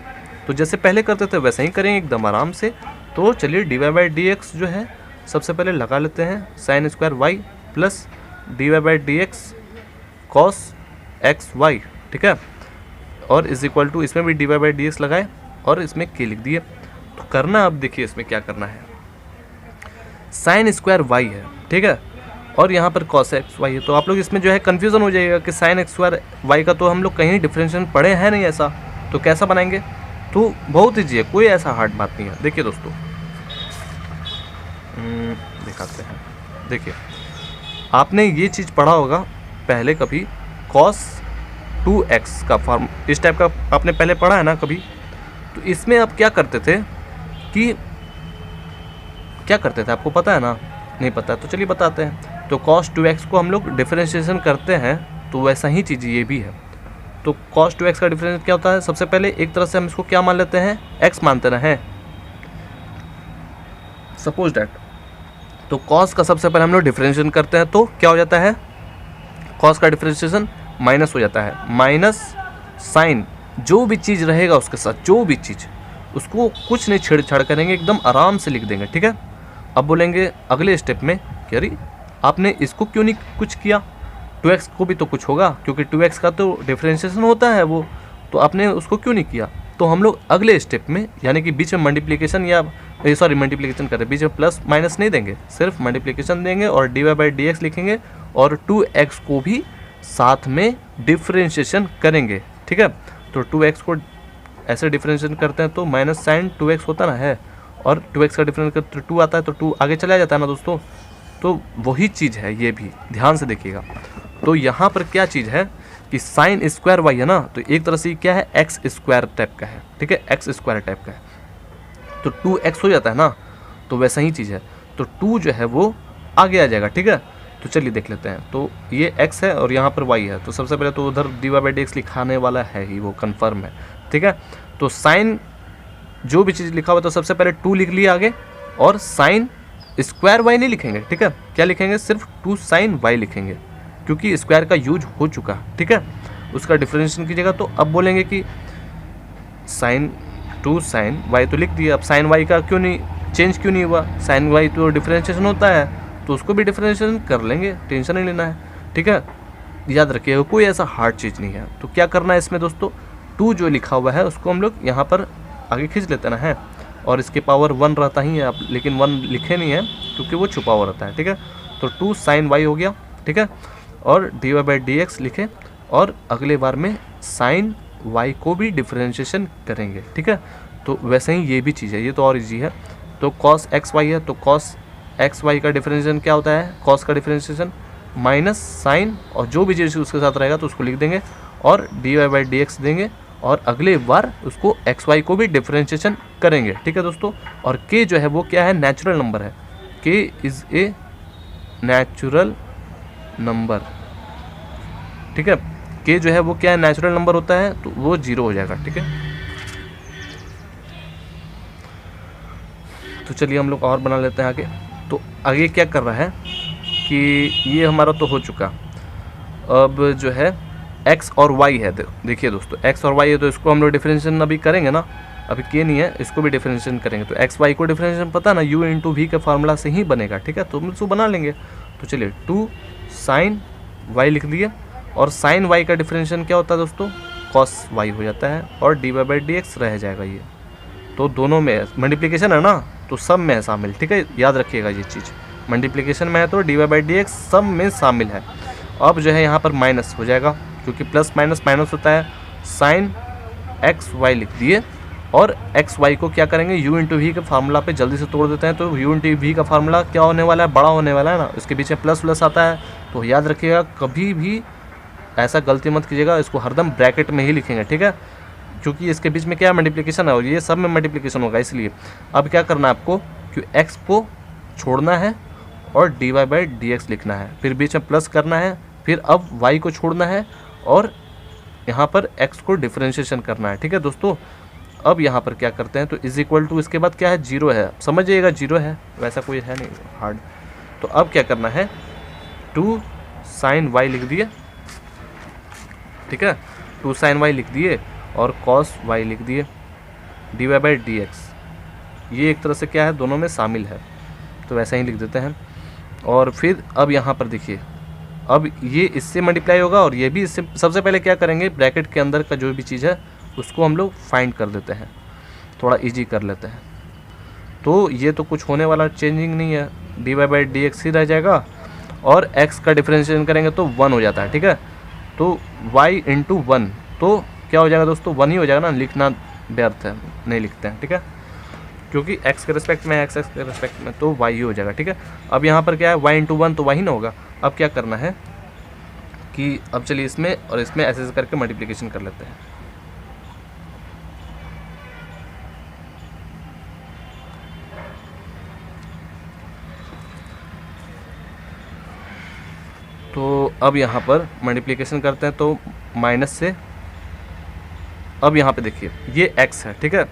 तो जैसे पहले करते थे वैसे ही करेंगे एकदम आराम से। तो चलिए dy/dx जो है सबसे पहले लगा लेते हैं, sin² y + dy/dx cos xy, ठीक है, और इज इक्वल टू, इसमें भी dy/dx लगाए और इसमें k लिख दिए। तो करना, अब देखिए इसमें क्या करना है, sin² y है, ठीक है, और यहाँ पर cos xy है। तो आप लोग इसमें जो है कन्फ्यूज़न हो जाएगा कि sin x² y का तो हम लोग कहीं डिफरेंशिएशन पढ़े हैं नहीं ऐसा, तो कैसा बनाएंगे। तो बहुत ईजी है, कोई ऐसा हार्ड बात नहीं है। देखिए दोस्तों, दिखाते हैं, देखिए आपने ये चीज़ पढ़ा होगा पहले कभी, cos 2x का फॉर्म इस टाइप का आपने पहले पढ़ा है ना कभी। तो इसमें आप क्या करते थे कि आपको पता है ना, नहीं पता है तो चलिए बताते हैं। तो cos 2x को हम लोग डिफरेंशिएशन करते हैं, तो वैसा ही चीज़ ये भी है। तो cos 2x का डिफरेंशिएशन क्या होता है, सबसे पहले एक तरह से हम इसको क्या मान लेते हैं, x मानते ना है, सपोज डैट। तो cos का सबसे पहले हम लोग डिफरेंशिएशन करते हैं, तो क्या हो जाता है, cos का डिफरेंशिएशन माइनस हो जाता है, माइनस साइन, जो भी चीज़ रहेगा उसके साथ, जो भी चीज़, उसको कुछ नहीं छेड़छाड़ करेंगे, एकदम आराम से लिख देंगे, ठीक है। अब बोलेंगे अगले स्टेप में कि अरे आपने इसको क्यों नहीं कुछ किया, 2x को भी तो कुछ होगा, क्योंकि 2x का तो डिफरेंशिएशन होता है वो, तो आपने उसको क्यों नहीं किया। तो हम लोग अगले स्टेप में, यानी कि बीच में मल्टीप्लिकेशन या मल्टीप्लिकेशन करें, बीच में प्लस माइनस नहीं देंगे, सिर्फ मल्टीप्लिकेशन देंगे और dy/dx लिखेंगे और 2x को भी साथ में डिफरेंशिएशन करेंगे, ठीक है। तो 2x को ऐसे डिफरेंशिएशन करते हैं तो माइनस साइन 2x होता ना है, और 2x का डिफरेंस करते 2 आता है, तो 2 आगे चला जाता है ना दोस्तों। तो वही चीज़ है, ये भी ध्यान से देखिएगा। तो यहाँ पर क्या चीज़ है कि sin² y है ना, तो एक तरह से क्या है, x² टाइप का है, ठीक है, x² टाइप का है। तो 2x हो जाता है ना, तो वैसा ही चीज़ है। तो 2 जो है वो आगे आ जाएगा, ठीक है। तो चलिए देख लेते हैं। तो ये x है और यहाँ पर y है, तो सबसे पहले तो उधर dy/dx लिखाने वाला है ही, वो कन्फर्म है, ठीक है। तो साइन जो भी चीज़ लिखा हुआ तो सबसे पहले 2 लिख लिया आगे, और sin² y नहीं लिखेंगे, ठीक है, क्या लिखेंगे, सिर्फ 2 sin y लिखेंगे, क्योंकि स्क्वायर का यूज हो चुका, ठीक है, उसका डिफरेंशिएशन कीजिएगा। तो अब बोलेंगे कि2 sin y तो लिख दिया, अब sin y का क्यों नहीं चेंज क्यों नहीं हुआ, sin y तो डिफरेंशिएशन होता है, तो उसको भी डिफरेंशिएशन कर लेंगे, टेंशन नहीं लेना है, ठीक है। याद रखिएगा कोई ऐसा हार्ड चीज़ नहीं है। तो क्या करना है इसमें दोस्तों, 2 जो लिखा हुआ है उसको हम लोग यहाँ पर आगे खींच लेते ना है, और इसके पावर 1 रहता ही है, आप लेकिन 1 लिखे नहीं है क्योंकि वो छुपा हुआ रहता है, ठीक है। तो 2 sin y हो गया, ठीक है, और dy/dx लिखे, और अगले बार में sin y को भी डिफरेंशिएशन करेंगे, ठीक है। तो वैसे ही ये भी चीज़ है, ये तो और ईजी है। तो cos x y है, तो cos x y का डिफरेंशिएशन क्या होता है, cos का डिफरेंशिएशन माइनस साइन, और जो भी चीज़ उसके साथ रहेगा तो उसको लिख देंगे, और dy/dx देंगे, और अगले बार उसको एक्स वाई को भी डिफरेंशिएशन करेंगे, ठीक है दोस्तों। और k जो है वो क्या है, नेचुरल नंबर है, k is a natural number, ठीक है। k जो है वो क्या है, नेचुरल नंबर होता है, तो वो 0 हो जाएगा, ठीक है। तो चलिए हम लोग और बना लेते हैं आगे। तो आगे क्या कर रहा है कि ये हमारा तो हो चुका, अब जो है x और y है, देखिए दोस्तों x और y है, तो इसको हम लोग डिफरेंशिएशन अभी करेंगे ना, अभी k नहीं है, इसको भी डिफरेंशिएशन करेंगे। तो x y को डिफरेंशिएशन पता ना, u इंटू वी के फार्मूला से ही बनेगा, ठीक है। तो हम इसको बना लेंगे। तो चलिए 2 sin y लिख दिए, और sin y का डिफरेंशिएशन क्या होता है दोस्तों, cos y हो जाता है, और dy/dx रह जाएगा ये। तो दोनों में मल्टीप्लिकेशन है ना, तो सब में है शामिल, ठीक है, याद रखिएगा ये चीज़, मल्टीप्लिकेशन में है तो dy/dx सब में शामिल है। अब जो है यहाँ पर माइनस हो जाएगा, क्योंकि प्लस माइनस माइनस होता है। साइन एक्स वाई लिख दिए, और एक्स वाई को क्या करेंगे, u इंटू वी के फार्मूला पे जल्दी से तोड़ देते हैं। तो u इंटू वी का फार्मूला क्या होने वाला है, बड़ा होने वाला है ना, इसके पीछे प्लस प्लस आता है। तो याद रखिएगा, कभी भी ऐसा गलती मत कीजिएगा, इसको हरदम ब्रैकेट में ही लिखेंगे, ठीक है, क्योंकि इसके बीच में क्या मल्टीप्लिकेशन है, और ये सब में मल्टीप्लिकेशन होगा। इसलिए अब क्या करना है आपको, कि x को छोड़ना है और dy/dx लिखना है, फिर बीच में प्लस करना है, फिर अब y को छोड़ना है और यहाँ पर x को डिफरेंशिएशन करना है, ठीक है दोस्तों। अब यहाँ पर क्या करते हैं, तो इज इक्वल टू, इसके बाद क्या है, 0 है, समझिएगा 0 है, वैसा कोई है नहीं हार्ड। तो अब क्या करना है, 2 sin y लिख दिए, ठीक है, 2 sin y लिख दिए, और cos y लिख दिए, dy/dx ये एक तरह से क्या है, दोनों में शामिल है, तो वैसा ही लिख देते हैं। और फिर अब यहाँ पर देखिए, अब ये इससे मल्टीप्लाई होगा, और ये भी इससे। सबसे पहले क्या करेंगे, ब्रैकेट के अंदर का जो भी चीज़ है उसको हम लोग फाइंड कर देते हैं, थोड़ा इजी कर लेते हैं। तो ये तो कुछ होने वाला चेंजिंग नहीं है, dy/dx ही रह जाएगा, और x का डिफरेंशिएशन करेंगे तो 1 हो जाता है, ठीक है। तो y इंटू 1, तो क्या हो जाएगा दोस्तों, 1 ही हो जाएगा ना, लिखना व्यर्थ है, नहीं लिखते हैं, ठीक है, क्योंकि x के रिस्पेक्ट में, x के रिस्पेक्ट में, तो y ही हो जाएगा, ठीक है। अब यहाँ पर क्या है, y इंटू 1 तो y ही ना होगा। अब क्या करना है कि अब चलिए इसमें और इसमें ऐसे करके मल्टीप्लिकेशन कर लेते हैं। तो अब यहाँ पर मल्टीप्लिकेशन करते हैं, तो माइनस से, अब यहाँ पे देखिए ये x है, ठीक है।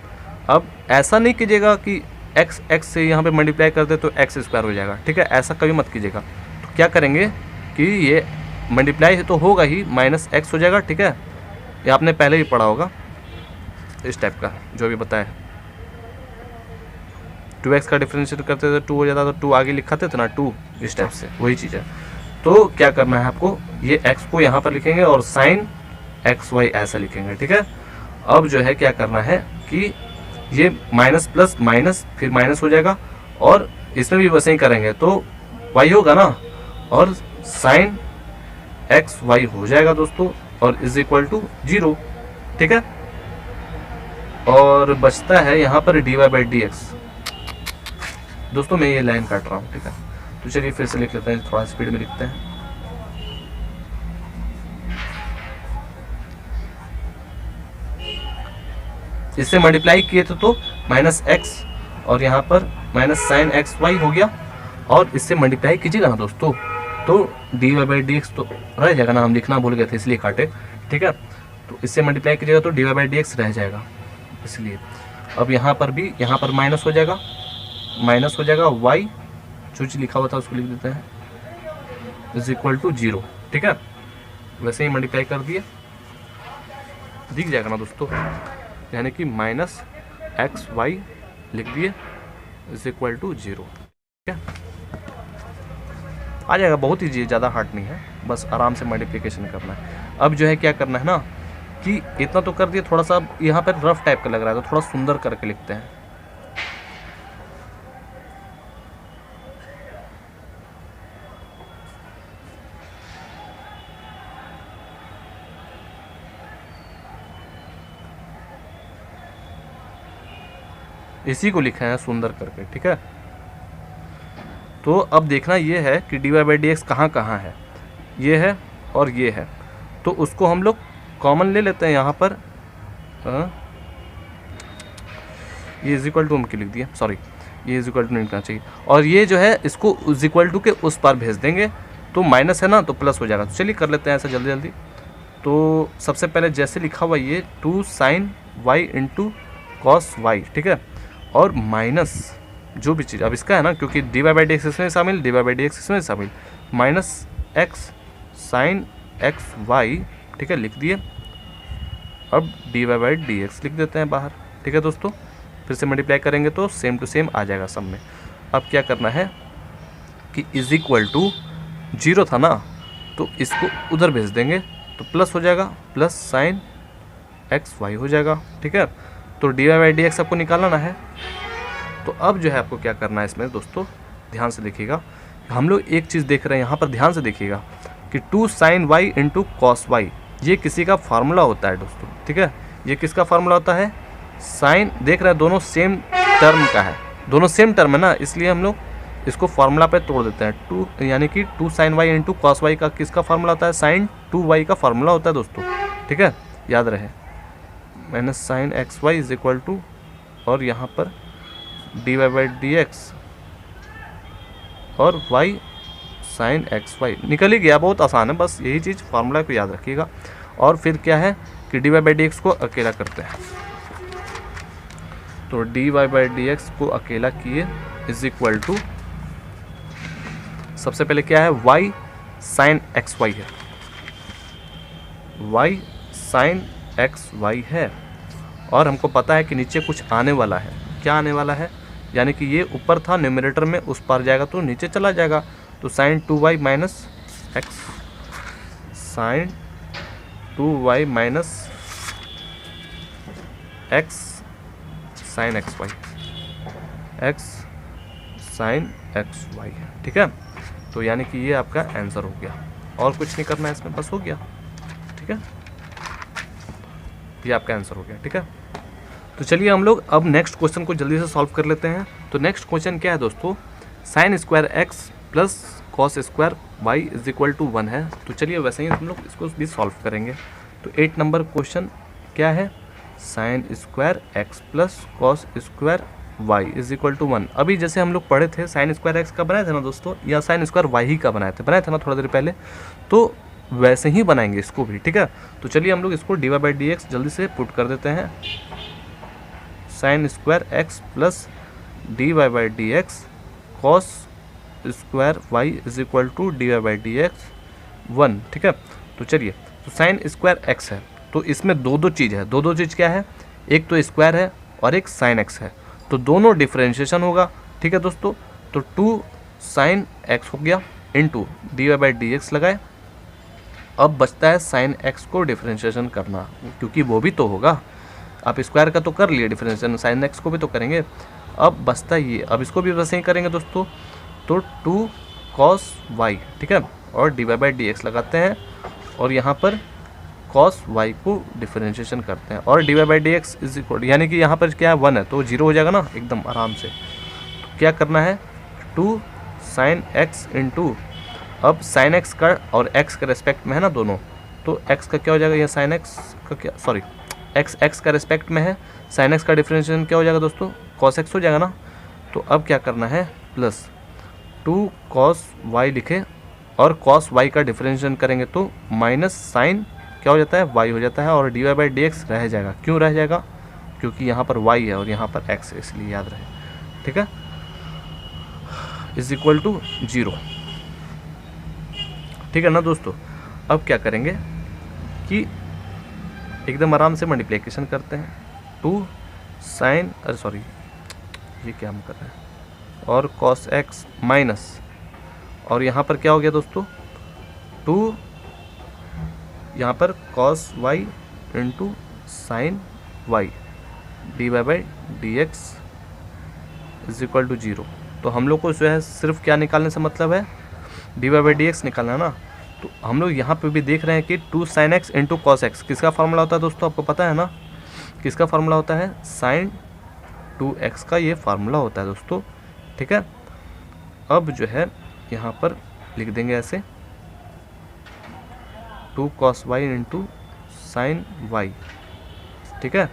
अब ऐसा नहीं कीजिएगा कि x से यहाँ पे मल्टीप्लाई कर दे तो x स्क्वायर हो जाएगा, ठीक है, ऐसा कभी मत कीजिएगा। तो क्या करेंगे कि ये मल्टीप्लाई तो होगा ही, माइनस x हो जाएगा, ठीक है, ये आपने पहले ही पढ़ा होगा इस टाइप का, जो भी बताया। 2x का डिफरेंशिएट करते थे 2 हो जाता, तो 2 आगे लिखाते थे ना, 2 इस टाइप से, वही चीज़ है। तो क्या करना है आपको, ये x को यहाँ पर लिखेंगे और साइन एक्स वाई ऐसा लिखेंगे, ठीक है। अब जो है क्या करना है कि ये माइनस प्लस माइनस, फिर माइनस हो जाएगा, और इसमें भी वैसे ही करेंगे तो y होगा ना, और साइन एक्स वाई हो जाएगा दोस्तों, और इज इक्वल टू 0, ठीक है। और बचता है यहाँ पर dy/dx। दोस्तों मैं ये लाइन काट रहा हूँ, ठीक है, तो चलिए फिर से लिख लेते हैं, थोड़ा स्पीड में लिखते हैं। इससे मल्टीप्लाई किए थे तो माइनस एक्स, और यहाँ पर माइनस साइन एक्स वाई हो गया, और इससे मल्टीप्लाई कीजिएगा ना दोस्तों, तो dy/dx तो रह जाएगा ना, हम लिखना भूल गए थे इसलिए काटे, ठीक है। तो इससे मल्टीप्लाई कीजिएगा तो dy/dx रह जाएगा, इसलिए। अब यहाँ पर भी, यहाँ पर माइनस हो जाएगा, माइनस हो जाएगा, y जो चीज़ लिखा हुआ था उसको लिख देते हैं, इज इक्वल टू 0, ठीक है। वैसे ही मल्टीप्लाई कर दिए, दिख जाएगा ना दोस्तों, यानी कि माइनस एक्स वाई लिख दिए, इज इक्वल टू 0, ठीक है, आ जाएगा। बहुत ईजी है, ज़्यादा हार्ड नहीं है, बस आराम से मल्टीप्लिकेशन करना है। अब जो है क्या करना है ना, कि इतना तो कर दिया, थोड़ा सा यहाँ पर रफ टाइप का लग रहा है तो थोड़ा सुंदर करके लिखते हैं। इसी को लिखा है सुंदर करके, ठीक है। तो अब देखना ये है कि dy बाई डी एक्स कहाँ कहाँ है, ये है और ये है, तो उसको हम लोग कॉमन ले लेते हैं यहाँ पर। ये इज इक्वल टू हम क्यों लिख दिया, सॉरी, ये इज इक्वल टू नहीं लिखना चाहिए। और ये जो है इसको इज इक्वल टू के उस पार भेज देंगे, तो माइनस है ना तो प्लस हो जाएगा। तो चलिए कर लेते हैं ऐसा जल्दी जल्दी। तो सबसे पहले जैसे लिखा हुआ ये 2 sin y into cos y, ठीक है, और माइनस जो भी चीज़ अब इसका है ना, क्योंकि d y by d x इसमें शामिल, d y by d x इसमें शामिल, minus x sine x y, ठीक है, लिख दिए। अब d y by d x लिख देते हैं बाहर, ठीक है दोस्तों। फिर से मल्टीप्लाई करेंगे तो सेम टू सेम आ जाएगा सब में। अब क्या करना है कि इज इक्वल टू 0 था ना, तो इसको उधर भेज देंगे तो प्लस हो जाएगा, प्लस साइन एक्स वाई हो जाएगा, ठीक है। तो d y by d x आपको निकालना है। तो अब जो है आपको क्या करना है इसमें दोस्तों, ध्यान से देखिएगा, हम लोग एक चीज़ देख रहे हैं यहाँ पर, ध्यान से देखिएगा कि 2 sin y into cos y, ये किसी का फार्मूला होता है दोस्तों, ठीक है। ये किसका फार्मूला होता है, साइन, देख रहे हैं दोनों सेम टर्म का है, दोनों सेम टर्म है ना, इसलिए हम लोग इसको फार्मूला पे तोड़ देते हैं। 2 यानी कि 2 sin y into cos y का किसका फार्मूला होता है, साइन 2y का फार्मूला होता है दोस्तों, ठीक है, याद रहे। Minus sine x y is equal to, और यहाँ पर d y by d x और y साइन एक्स वाई निकल ही गया, बहुत आसान है, बस यही चीज़ फार्मूला को याद रखिएगा। और फिर क्या है कि d y by d x को अकेला करते हैं, तो d y by d x को अकेला किए इज इक्वल टू, सबसे पहले क्या है, y साइन एक्स वाई है, y साइन एक्स वाई है, और हमको पता है कि नीचे कुछ आने वाला है। क्या आने वाला है, यानी कि ये ऊपर था न्यूमरेटर में, उस पार जाएगा तो नीचे चला जाएगा, तो sine 2y minus x, sine 2y minus x sine x y, x sine x y, ठीक है। तो यानी कि ये आपका आंसर हो गया, और कुछ नहीं करना है इसमें, बस हो गया, ठीक है, ये आपका आंसर हो गया, ठीक है। तो चलिए हम लोग अब नेक्स्ट क्वेश्चन को जल्दी से सॉल्व कर लेते हैं। तो नेक्स्ट क्वेश्चन क्या है दोस्तों, sine square x plus cos square y is equal to 1 है। तो चलिए वैसे ही हम लोग इसको भी सॉल्व करेंगे। तो 8 नंबर क्वेश्चन क्या है, sine square x plus cos square y is equal to 1। अभी जैसे हम लोग पढ़े थे साइन स्क्वायर एक्स का बनाए थे ना दोस्तों, या साइन स्क्वायर वाई ही का बनाए थे ना थोड़ा देर पहले, तो वैसे ही बनाएंगे इसको भी, ठीक है। तो चलिए हम लोग इसको d y by d x जल्दी से पुट कर देते हैं, sine square x plus d y by d x cos square y is equal to d y by d x 1, ठीक है। तो चलिए, तो साइन स्क्वायर एक्स है, तो इसमें दो चीज़ है, दो चीज़ क्या है, एक तो स्क्वायर है और एक साइन एक्स है, तो दोनों डिफ्रेंशिएशन होगा, ठीक है दोस्तों। तो 2 साइन एक्स हो गया into d y by d x लगाए। अब बचता है साइन एक्स को डिफ्रेंशिएशन करना, क्योंकि वो भी तो होगा, आप स्क्वायर का तो कर लिए डिफ्रेंशिएशन, साइन एक्स को भी तो करेंगे। अब बचता ये, अब इसको भी वैसे ही करेंगे दोस्तों। तो 2 कॉस वाई, ठीक है, और d y by d x लगाते हैं, और यहाँ पर कॉस वाई को डिफ्रेंशिएशन करते हैं, और d y by d x is equal, यानी कि यहाँ पर क्या है 1 है, तो 0 हो जाएगा ना एकदम आराम से। तो क्या करना है, 2 साइन एक्स इंटू, अब साइन एक्स का और एक्स के रेस्पेक्ट में है ना दोनों, तो एक्स का क्या हो जाएगा, यह साइन एक्स का क्या, सॉरी एक्स एक्स का रेस्पेक्ट में है, साइन एक्स का डिफ्रेंशिएशन क्या हो जाएगा दोस्तों, कॉस एक्स हो जाएगा ना। तो अब क्या करना है, प्लस 2 कॉस वाई लिखे, और कॉस वाई का डिफ्रेंशिएशन करेंगे तो माइनस साइन क्या हो जाता है, वाई हो जाता है, और d y by d x रह जाएगा। क्यों रह जाएगा, क्योंकि यहाँ पर वाई है और यहाँ पर एक्स है, इसलिए याद रहे, ठीक है, इज इक्वल टू 0, ठीक है ना दोस्तों। अब क्या करेंगे कि एकदम आराम से मल्टीप्लिकेशन करते हैं, 2 साइन, अरे सॉरी ये क्या हम कर रहे हैं, और कॉस एक्स माइनस, और यहाँ पर क्या हो गया दोस्तों, 2 यहाँ पर cos y into sine y d y by d x is equal to 0। तो हम लोग को जो है सिर्फ क्या निकालने से मतलब है, d y by d x निकालना है ना। तो हम लोग यहाँ पे भी देख रहे हैं कि 2 sine x into cos x किसका फार्मूला होता है दोस्तों, आपको पता है ना, किसका फार्मूला होता है, साइन 2x का ये फार्मूला होता है दोस्तों, ठीक है। अब जो है यहाँ पर लिख देंगे ऐसे 2 cos y into sine y, ठीक है।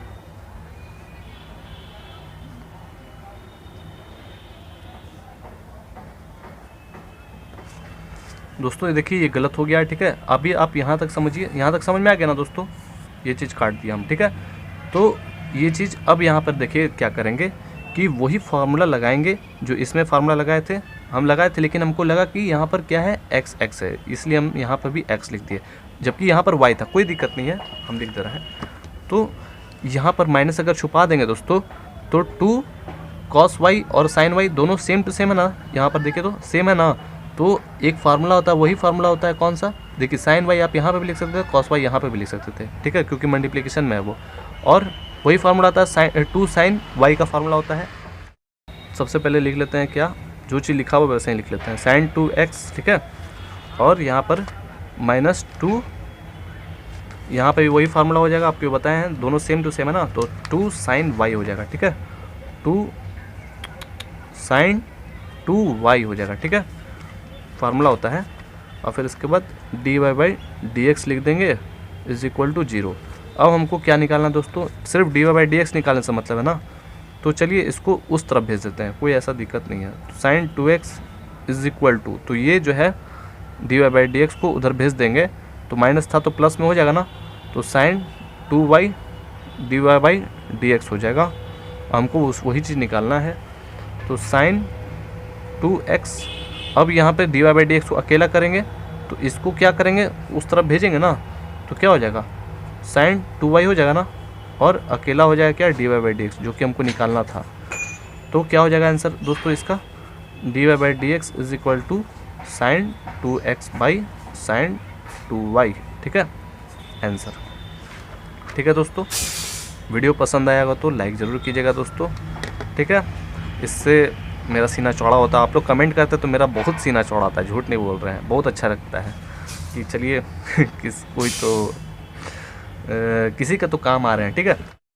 दोस्तों ये देखिए ये गलत हो गया है, ठीक है। अभी आप यहाँ तक समझिए, यहाँ तक समझ में आ गया ना दोस्तों, ये चीज़ काट दिया हम, ठीक है। तो ये चीज़ अब यहाँ पर देखिए क्या करेंगे कि वही फार्मूला लगाएंगे जो इसमें फार्मूला लगाए थे, हम लगाए थे, लेकिन हमको लगा कि यहाँ पर क्या है एक्स एक्स है, इसलिए हम यहाँ पर भी एक्स लिख दिए, जबकि यहाँ पर वाई था। कोई दिक्कत नहीं है, हम लिख दे रहे हैं। तो यहाँ पर माइनस अगर छुपा देंगे दोस्तों तो 2 cos y और साइन वाई दोनों सेम टू सेम है ना, यहाँ पर देखिए तो सेम है ना। तो एक फार्मूला होता है, वही फार्मूला होता है कौन सा, देखिए साइन वाई आप यहाँ पे भी लिख सकते थे, कॉस वाई यहाँ पे भी लिख सकते थे, ठीक है, क्योंकि मल्टीप्लिकेशन में है वो। और वही फार्मूला आता है 2 साइन वाई का फार्मूला होता है। सबसे पहले लिख लेते हैं क्या, जो चीज़ लिखा हुआ वैसे ही लिख लेते हैं, साइन 2x, ठीक है। और यहाँ पर -2, यहाँ पे भी वही फार्मूला हो जाएगा, आपको बताए हैं दोनों सेम टू सेम है ना। तो 2 साइन वाई हो जाएगा, ठीक है, 2 साइन 2y हो जाएगा, ठीक है, फार्मूला होता है। और फिर इसके बाद d y by d x लिख देंगे इज इक्वल टू 0। अब हमको क्या निकालना है दोस्तों, सिर्फ d y by d x निकालने से मतलब है ना। तो चलिए इसको उस तरफ भेज देते हैं, कोई ऐसा दिक्कत नहीं है। Sign 2x is equal to, तो ये जो है d y by d x को उधर भेज देंगे, तो माइनस था तो प्लस में हो जाएगा ना। तो sine 2y d y by d x हो जाएगा। हमको वही चीज़ निकालना है। तो साइन 2x, अब यहाँ पे d y by d x को अकेला करेंगे, तो इसको क्या करेंगे उस तरफ भेजेंगे ना, तो क्या हो जाएगा साइन 2y हो जाएगा ना, और अकेला हो जाएगा क्या d y by d x, जो कि हमको निकालना था। तो क्या हो जाएगा आंसर दोस्तों इसका, d y by d x is equal to sine 2x by sine 2y, ठीक है, आंसर। ठीक है दोस्तों, वीडियो पसंद आएगा तो लाइक ज़रूर कीजिएगा दोस्तों, ठीक है। इससे मेरा सीना चौड़ा होता है, आप लोग कमेंट करते तो मेरा बहुत सीना चौड़ा होता है, झूठ नहीं बोल रहे हैं, बहुत अच्छा लगता है कि चलिए किसी का तो काम आ रहे हैं, ठीक है।